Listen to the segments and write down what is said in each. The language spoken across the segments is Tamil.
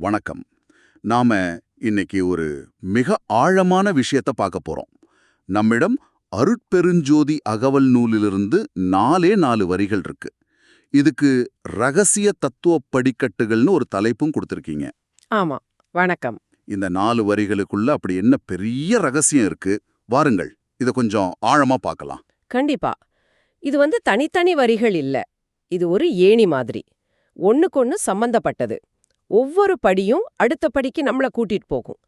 வணக்கம். நாம இன்னைக்கு ஒரு மிக ஆழமான விஷயத்தை பார்க்க போறோம். நம்மிடம் அருட்பெருஞ்சோதி அகவல் நூலிலிருந்து 4 வரிகள் இருக்கு. இதுக்கு ரகசிய தத்துவ படிக்கட்டுகள்னு ஒரு தலைப்பும் கொடுத்திருக்கீங்க. ஆமா, வணக்கம். இந்த 4 வரிகளுக்குள்ள அப்படி என்ன பெரிய ரகசியம் இருக்கு? வாருங்கள், இதை கொஞ்சம் ஆழமா பார்க்கலாம். கண்டிப்பா. இது தனித்தனி வரிகள் இல்ல. இது ஒரு ஏணி மாதிரி. ஒண்ணுக்கொன்னு சம்பந்தப்பட்டது. ஒவ்வொரு படியும் அடுத்த படிக்கு நம்மள கூட்டிட்டு போகும்.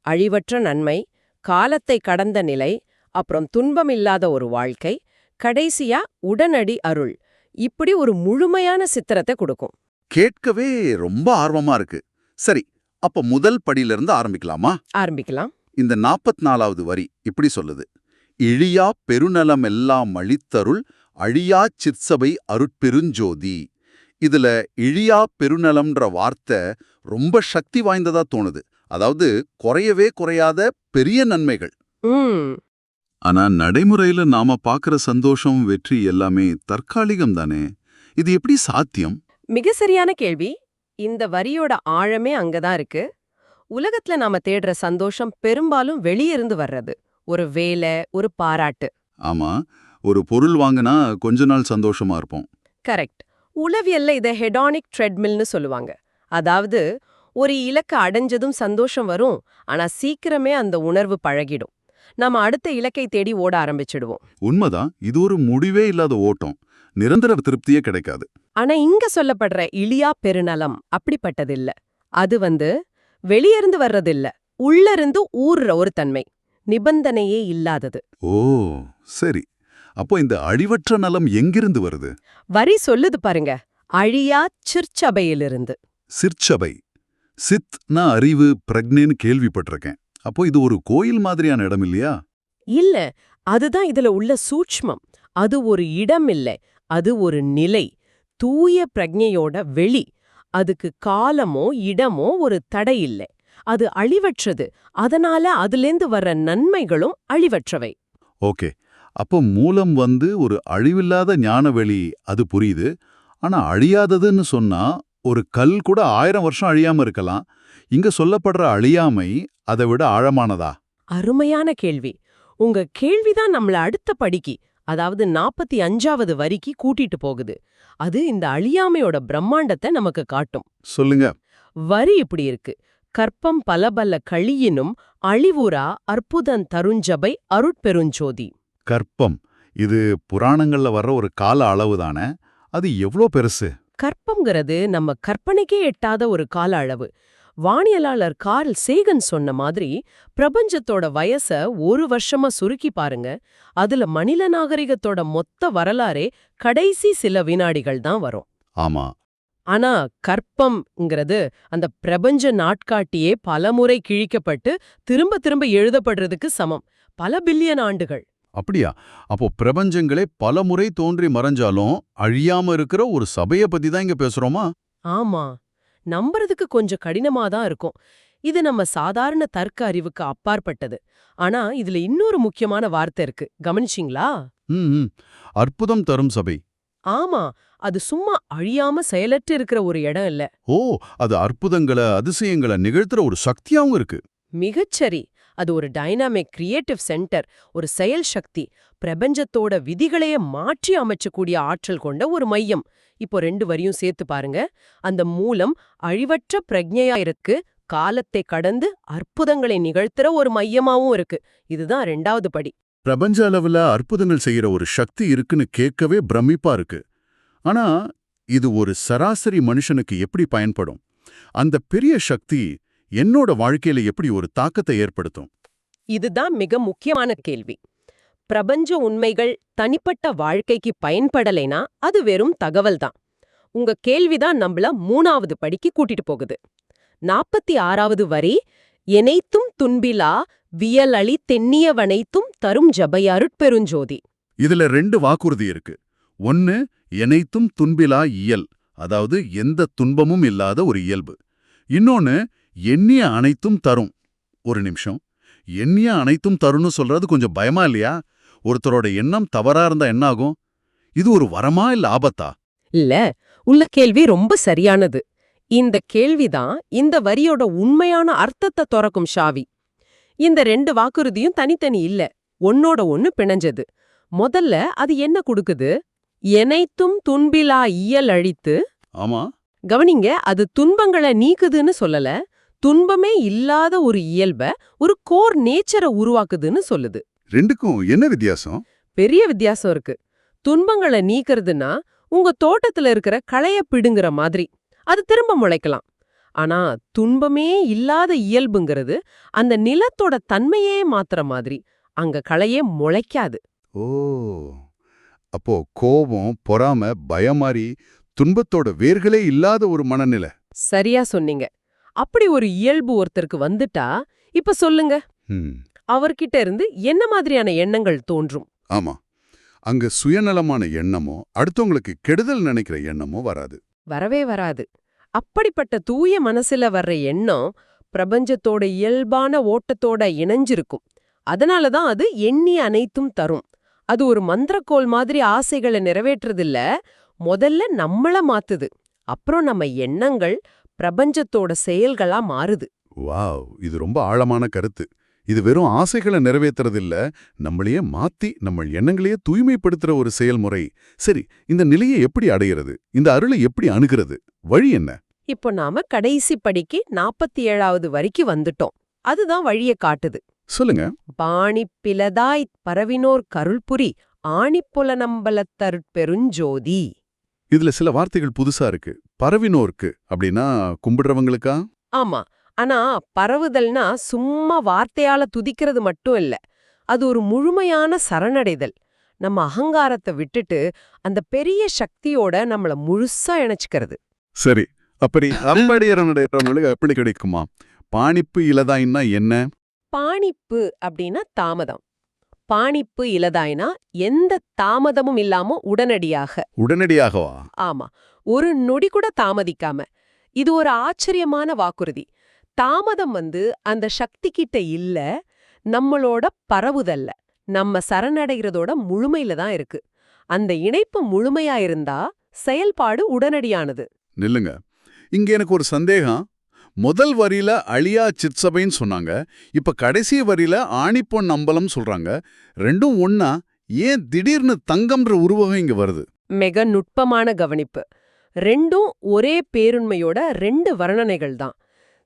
அழிவற்ற நன்மை, காலத்தை கடந்த நிலை, அப்புறம் துன்பமில்லாத ஒரு வாழ்க்கை, கடைசியா உடனடி அருள். இப்படி ஒரு முழுமையான சித்திரத்தை கொடுக்கும். கேட்கவே ரொம்ப ஆர்வமா இருக்கு. சரி, அப்ப முதல் படியிலிருந்து ஆரம்பிக்கலாமா? ஆரம்பிக்கலாம். இந்த 44வது வரி இப்படி சொல்லுது: இழியா பெருநலம் எல்லாம் அளித்தருள் அழியா சிற்சபை அருட்பெருஞ்சோதி. இதுல இழியா பெருநலம்ன்ற வார்த்தை ரொம்ப சக்தி வாய்ந்ததா தோணுது. அதாவது குறையவே குறையாத பெரிய நன்மைகள். ஆனா நடைமுறையில நாம பாக்குற சந்தோஷம், வெற்றி எல்லாமே தற்காலிகம் தானே. இது எப்படி சாத்தியம்? மிக சரியான கேள்வி. இந்த வரியோட ஆழமே அங்கதான் இருக்கு. உலகத்துல நாம தேடுற சந்தோஷம் பெரும்பாலும் வெளியிருந்து வர்றது. ஒரு வேலை, ஒரு பாராட்டு. ஆமா, ஒரு பொருள் வாங்கினா கொஞ்ச நாள் சந்தோஷமா இருப்போம். கரெக்ட். உளவியல்ல இதை ஹெடானிக் ட்ரெட்மில்னு சொல்லுவாங்க. அதாவது ஒரு இலக்கை அடைஞ்சதும் சந்தோஷம் வரும், ஆனா சீக்கிரமே அந்த உணர்வு பழகிடும். நாம அடுத்த இலக்கை தேடி ஓட ஆரம்பிச்சிடுவோம். உண்மைதான், இது ஒரு முடிவே இல்லாத ஓட்டம். நிரந்தர திருப்தியே கிடைக்காது. ஆனா இங்க சொல்லப்படுற இழியா பெருநலம் அப்படிப்பட்டதில்ல. அது வெளியிருந்து வர்றதில்ல, உள்ளிருந்து ஊர்ற ஒரு தன்மை, நிபந்தனையே இல்லாதது. ஓ சரி, அப்போ இந்த அழிவற்ற நலம் எங்கிருந்து வருது? வரி சொல்லுது பாருங்க, அழியா சிற்சபையிலிருந்து. சிற்சபை, சித்னா அறிவு, பிரக்னேன்னு கேள்விப்பட்டிருக்கேன். அப்போ இது ஒரு கோயில் மாதிரியான இடம் இல்லையா? இல்ல, அதுதான் இதுல உள்ள சூட்ச்மம். அது ஒரு இடம் இல்ல, அது ஒரு நிலை, தூய பிரக்ஞையோட வெளி. அதுக்கு காலமோ இடமோ ஒரு தடை இல்லை. அது அழிவற்றது, அதனால அதிலேந்து வர்ற நன்மைகளும் அழிவற்றவை. ஓகே, அப்போ மூலம் ஒரு அழிவில்லாத ஞானவெளி, அது புரியுது. ஆனா அழியாததுன்னு சொன்னா ஒரு கல் கூட 1000 வருஷம் அழியாம இருக்கலாம். இங்க சொல்லப்படுற அழியாமை அதை விட ஆழமானதா? அருமையான கேள்வி. உங்க கேள்விதான் நம்மள அடுத்த படிக்கு, அதாவது 45வது வரிக்கு கூட்டிட்டு போகுது. அது இந்த அழியாமையோட பிரம்மாண்டத்தை நமக்கு காட்டும். சொல்லுங்க. வரி இப்படி இருக்கு: கற்பம் பலபல கழியினும் அழிவுரா அற்புதன் தருஞ்சபை அருட்பெருஞ்சோதி. கற்பம், இது புராணங்கள்ல வர்ற ஒரு கால அளவு தானே. அது எவ்வளோ பெருசு? கற்பம்ங்கிறது நம்ம கற்பனைக்கே எட்டாத ஒரு கால அளவு. வானியலாளர் கார்ல் சேகன் சொன்ன மாதிரி பிரபஞ்சத்தோட வயச 1 வருஷமா சுருக்கி பாருங்க. அதுல மனித நாகரிகத்தோட மொத்த வரலாறே கடைசி சில வினாடிகள் தான் வரும். ஆமா. ஆனா கற்பம்ங்கிறது அந்த பிரபஞ்ச நாட்காட்டியே பலமுறை கிழிக்கப்பட்டு திரும்ப திரும்ப எழுதப்படுறதுக்கு சமம். பல பில்லியன் ஆண்டுகள். அப்படியா? அப்போ பிரபஞ்சங்களே பல முறை தோன்றி மறைஞ்சாலும் அழியாம இருக்கிற ஒரு சபையை பத்தி தான் இங்க பேசுறோமா? ஆமா, நம்புறதுக்கு கொஞ்சம் கடினமா தான் இருக்கும். இது நம்ம சாதாரண தர்க்க அறிவுக்கு அப்பாற்பட்டது. ஆனா இதுல இன்னொரு முக்கியமான வார்த்தை இருக்கு, கவனிச்சிங்களா? ம், அற்புதம் தரும் சபை. ஆமா, அது சும்மா அழியாம செயலற்று இருக்கிற ஒரு இடம் இல்ல. ஓ, அது அற்புதங்களை, அதிசயங்களை நிகழ்த்துற ஒரு சக்தியாவும் இருக்கு. மிகச்சரி. அது ஒரு டைனாமிக் கிரியேட்டிவ் சென்டர், ஒரு செயல் சக்தி, பிரபஞ்சத்தோட விதிகளையே மாற்றி அமைச்சக்கூடிய ஆற்றல் கொண்ட ஒரு மையம். இப்போ 2 வரியும் சேர்த்து பாருங்க. அந்த மூலம் அழிவற்ற பிரக்ஞையா இருக்கு, காலத்தை கடந்து அற்புதங்களை நிகழ்த்துற ஒரு மையமாவும் இருக்கு. இதுதான் 2வது படி. பிரபஞ்ச அளவுல அற்புதங்கள் செய்யற ஒரு சக்தி இருக்குன்னு கேட்கவே பிரமிப்பா இருக்கு. ஆனா இது ஒரு சராசரி மனுஷனுக்கு எப்படி பயன்படும்? அந்த பெரிய சக்தி என்னோட வாழ்க்கையில எப்படி ஒரு தாக்கத்தை ஏற்படுத்தும்? இதுதான் மிக முக்கியமான கேள்வி. பிரபஞ்ச உண்மைகள் தனிப்பட்ட வாழ்க்கைக்கு பயன்படலைனா அது வெறும் தகவல் தான். உங்க கேள்விதான் நம்மள 3வது படிக்கு கூட்டிட்டு போகுது. 46வது வரி, எனைத்தும் துன்பிலா வியலளி தென்னியவனைத்தும் தரும் ஜபை அருட்பெருஞ்சோதி. இதுல 2 வாக்குறுதி இருக்கு. ஒன்னு, எனைத்தும் துன்பிலா இயல், அதாவது எந்த துன்பமும் இல்லாத ஒரு இயல்பு. இன்னொன்னு, எண்ணிய அனைத்தும் தரும். ஒரு நிமிஷம், எண்ணிய அனைத்தும் தரும்னு சொல்றது கொஞ்சம் பயமா இல்லையா? ஒருத்தரோட எண்ணம் தவறா இருந்தா என்ன ஆகும்? இது ஒரு வரமா இல்ல ஆபத்தா? இல்ல, உள்ள கேள்வி ரொம்ப சரியானது. இந்த கேள்விதான் இந்த வரியோட உண்மையான அர்த்தத்தை துறக்கும் ஷாவி. இந்த 2 வாக்குறுதியும் தனித்தனி இல்ல, ஒன்னோட ஒன்னு பிணைஞ்சது. முதல்ல அது என்ன கொடுக்குது? எனைத்தும் துன்பிலா இயல் அழித்து. ஆமா, கவனிங்க, அது துன்பங்களை நீக்குதுன்னு சொல்லல, துன்பமே இல்லாத ஒரு இயல்ப, ஒரு கோர் நேச்சரை உருவாக்குதுன்னு சொல்லுது. ரெண்டுக்கும் என்ன வித்தியாசம்? பெரிய வித்தியாசம் இருக்கு. துன்பங்களை நீக்கிறதுனா உங்க தோட்டத்துல இருக்கிற களைய பிடுங்குற மாதிரி, அது திரும்ப முளைக்கலாம். ஆனா துன்பமே இல்லாத இயல்புங்கிறது அந்த நிலத்தோட தன்மையே மாத்துற மாதிரி, அங்க களையே முளைக்காது. ஓ, அப்போ கோபம், பொறாம, பயம் மாதிரி துன்பத்தோட வேர்களே இல்லாத ஒரு மனநிலை. சரியா சொன்னீங்க. அப்படி ஒரு இயல்பு ஒருத்தருக்கு வந்துட்டா, இப்ப சொல்லுங்க, அவர்கிட்ட இருந்து என்ன மாதிரியான எண்ணங்கள் தோன்றும்? ஆமா, அங்க சுயநலமான எண்ணமோ அடுத்தவங்களுக்கு கெடுதல் நினைக்கிற எண்ணமோ வராது. வரவே வராது. அப்படிப்பட்ட தூய மனசுல வர்ற எண்ணம் பிரபஞ்சத்தோட இயல்பான ஓட்டத்தோட இணைஞ்சிருக்கும். அதனாலதான் அது எண்ணி அனைத்தும் தரும். அது ஒரு மந்திரக்கோள் மாதிரி ஆசைகளை நிறைவேற்றதில்ல, முதல்ல நம்மள மாத்துது. அப்புறம் நம்ம எண்ணங்கள் பிரபஞ்சத்தோட செயல்களா மாறுது. வாவ், இது ரொம்ப ஆழமான கருத்து. இது வெறும் ஆசைகளை நிறைவேற்றுறதில்ல, நம்மளையே மாத்தி நம்ம எண்ணங்களையே தூய்மைப்படுத்துற ஒரு செயல்முறை. சரி, இந்த நிலையை எப்படி அடையிறது? இந்த அருளை எப்படி அணுகிறது? வழி என்ன? இப்போ நாம கடைசி படிக்கு 47வது வரிக்கு வந்துட்டோம். அதுதான் வழிய காட்டுது. சொல்லுங்க. பாணிப்பிலதாய் பரவினோர் கருள்புரி ஆணிப்புலனம்பலத்தருட்பெருஞ்சோதி. இதுல சில வார்த்தைகள் புதுசா இருக்கு. பரவினோர்க்கு அப்படின்னா கும்பிடுறவங்களுக்கா? ஆமா, ஆனா பரவுதல்னா சும்மா வார்த்தையால துதிக்கிறது மட்டும் இல்ல, அது ஒரு முழுமையான சரணடைதல். நம்ம அகங்காரத்தை விட்டுட்டு அந்த பெரிய சக்தியோட நம்மள முழுசா இணைச்சுக்கிறது. சரி, அப்படி எப்படி கிடைக்குமா? பாணிப்பு இலதாயின்னா என்ன? பாணிப்பு அப்படின்னா தாமதம். பாணிப்பு இலதாய்னா எந்த தாமதமும் இல்லாம உடனடியாகவா? ஆமா, ஒரு நொடி கூட தாமதிக்காம. இது ஒரு ஆச்சரியமான வாக்குறுதி. தாமதம் அந்த சக்தி கிட்ட இல்ல, நம்மளோட பரவுதல்ல, நம்ம சரணடைகிறதோட முழுமையில தான் இருக்கு. அந்த இணைப்பு முழுமையா இருந்தா செயல்பாடு உடனடியானது. நில்லுங்க, இங்க எனக்கு ஒரு சந்தேகம். முதல் வரியில அழியா சிற்சபைன்னு சொன்னாங்க, இப்ப கடைசி வரியில ஆணிப்பொன் அம்பலம் சொல்றாங்க. ரெண்டும் ஒன்னா? ஏன் திடீர்னு தங்கம்ன்ற உருவகம் இங்க வருது? மிக நுட்பமான கவனிப்பு. ரெண்டும் ஒரே பேருண்மையோட 2 வர்ணனைகள் தான்.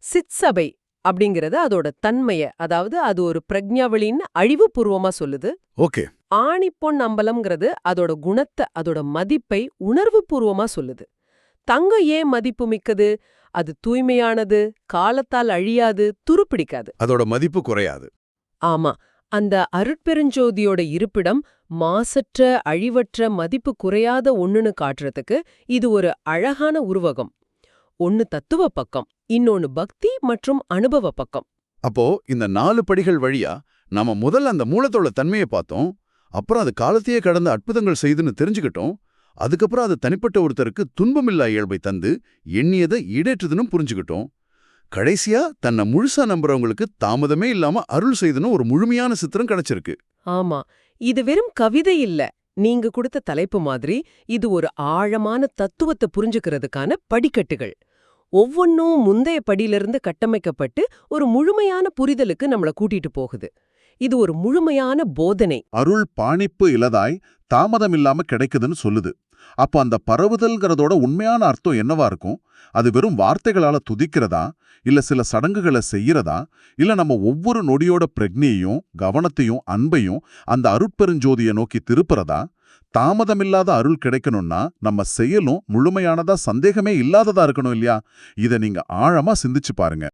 சிற்சபை அப்படிங்கிறது அதோட தன்மைய, அதாவது அது ஒரு பிரக்ஞாவளின்னு அழிவுபூர்வமா சொல்லுது. ஓகே. ஆணிப்பொன் அம்பலம்ங்கிறது அதோட குணத்தை, அதோட மதிப்பை உணர்வுபூர்வமா சொல்லுது. தங்கம் ஏன் மதிப்பு மிக்கது? அது தூய்மையானது, காலத்தால் அழியாது, துருப்பிடிக்காது. அதோட மதிப்பு குறையாது. ஆமா, அந்த அருட்பெருஞ்சோதியோட இருப்பிடம் மாசற்ற, அழிவற்ற, மதிப்பு குறையாத ஒண்ணுன்னு காட்டுறதுக்கு இது ஒரு அழகான உருவகம். ஒன்னு தத்துவ பக்கம், இன்னொன்னு பக்தி மற்றும் அனுபவ பக்கம். அப்போ இந்த 4 படிகள் வழியா நாம முதல்ல அந்த மூலத்தோட தன்மையை பார்த்தோம், அப்புறம் அது காலத்தையே கடந்த அற்புதங்கள் செய்துன்னு தெரிஞ்சுக்கிட்டோம். அதுக்கப்புறம் அது தனிப்பட்ட ஒருத்தருக்கு துன்பமில்லா இயல்பை தந்து எண்ணியதை ஈடேற்றுதுன்னு புரிஞ்சுக்கிட்டோம். கடைசியா தன்னை முழுசா நம்புறவங்களுக்கு தாமதமே இல்லாம அருள் செய்துன்னு ஒரு முழுமையான சித்திரம் கிடைச்சிருக்கு. ஆமா, இது வெறும் கவிதை இல்ல. நீங்க கொடுத்த தலைப்பு மாதிரி இது ஒரு ஆழமான தத்துவத்தை புரிஞ்சுக்கிறதுக்கான படிக்கட்டுகள். ஒவ்வொன்னும் முந்தைய படியிலிருந்து கட்டமைக்கப்பட்டு ஒரு முழுமையான புரிதலுக்கு நம்மள கூட்டிட்டு போகுது. இது ஒரு முழுமையான போதனை. அருள் பாணிப்பு இலதாய் தாமதம் இல்லாம கிடைக்குதுன்னு சொல்லுது. அப்ப அந்த பரவுதல்கிறதோட உண்மையான அர்த்தம் என்னவா இருக்கும்? அது வெறும் வார்த்தைகளால துதிக்கிறதா, இல்ல சில சடங்குகளை செய்யறதா, இல்ல நம்ம ஒவ்வொரு நொடியோட பிரக்ஞையும் கவனத்தையும் அன்பையும் அந்த அருட்பெருஞ்சோதியை நோக்கி திருப்புறதா? தாமதமில்லாத அருள் கிடைக்கணும்னா நம்ம செயலும் முழுமையானதா, சந்தேகமே இல்லாததா இருக்கணும் இல்லையா? இதை நீங்க ஆழமா சிந்திச்சு பாருங்க.